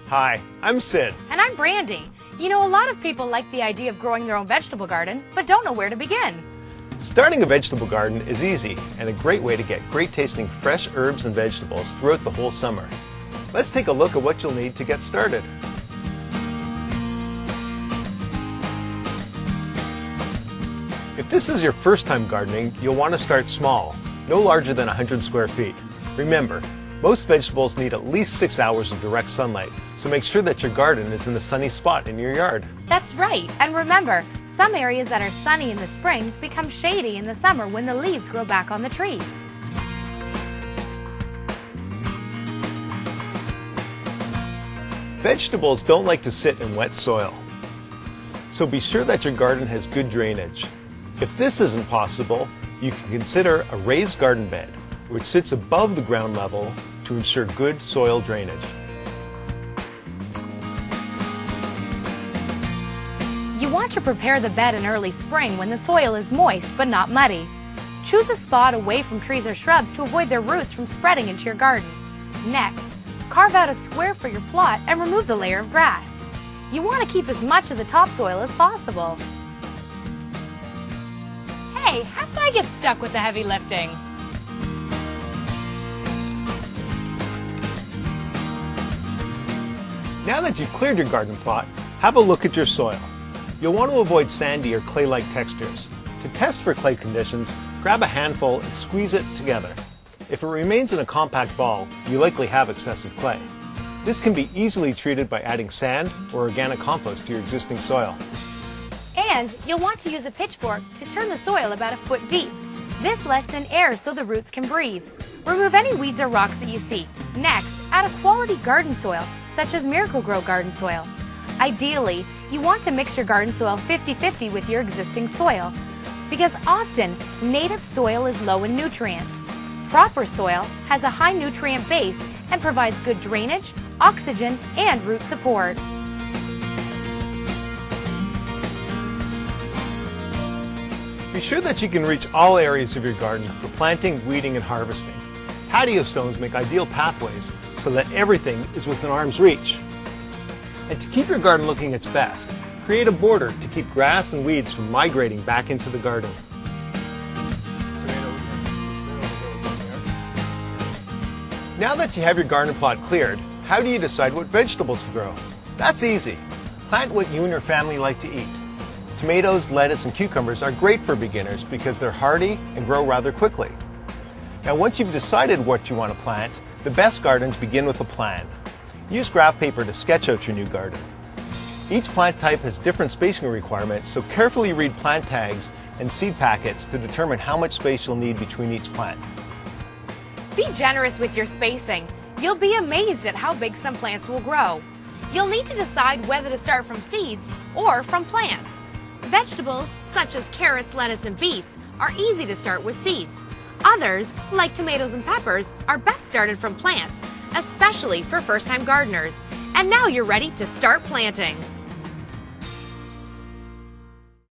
Hi, I'm Sid. And I'm Brandy. You know, a lot of people like the idea of growing their own vegetable garden, but don't know where to begin. Starting a vegetable garden is easy and a great way to get great tasting fresh herbs and vegetables throughout the whole summer. Let's take a look at what you'll need to get started. If this is your first time gardening, you'll want to start small, no larger than 100 square feet. Remember, most vegetables need at least 6 hours of direct sunlight, so make sure that your garden is in a sunny spot in your yard. That's right, and remember, some areas that are sunny in the spring become shady in the summer when the leaves grow back on the trees. Vegetables don't like to sit in wet soil, so be sure that your garden has good drainage. If this isn't possible, you can consider a raised garden bed, which sits above the ground level to ensure good soil drainage. You want to prepare the bed in early spring when the soil is moist but not muddy. Choose a spot away from trees or shrubs to avoid their roots from spreading into your garden. Next, carve out a square for your plot and remove the layer of grass. You want to keep as much of the topsoil as possible. Hey, how did I get stuck with the heavy lifting? Now that you've cleared your garden plot, have a look at your soil. You'll want to avoid sandy or clay-like textures. To test for clay conditions, grab a handful and squeeze it together. If it remains in a compact ball, you likely have excessive clay. This can be easily treated by adding sand or organic compost to your existing soil. And you'll want to use a pitchfork to turn the soil about a foot deep. This lets in air so the roots can breathe. Remove any weeds or rocks that you see. Next, add a quality garden soil, such as Miracle-Gro garden soil. Ideally, you want to mix your garden soil 50-50 with your existing soil, because often native soil is low in nutrients. Proper soil has a high nutrient base and provides good drainage, oxygen, and root support. Be sure that you can reach all areas of your garden for planting, weeding, and harvesting. Patio stones make ideal pathways so that everything is within arm's reach. And to keep your garden looking its best, create a border to keep grass and weeds from migrating back into the garden. Now that you have your garden plot cleared, how do you decide what vegetables to grow? That's easy. Plant what you and your family like to eat. Tomatoes, lettuce, and cucumbers are great for beginners because they're hardy and grow rather quickly. Now, once you've decided what you want to plant, the best gardens begin with a plan. Use graph paper to sketch out your new garden. Each plant type has different spacing requirements, so carefully read plant tags and seed packets to determine how much space you'll need between each plant. Be generous with your spacing. You'll be amazed at how big some plants will grow. You'll need to decide whether to start from seeds or from plants. Vegetables, such as carrots, lettuce, and beets, are easy to start with seeds. Others, like tomatoes and peppers, are best started from plants, especially for first-time gardeners. And now you're ready to start planting.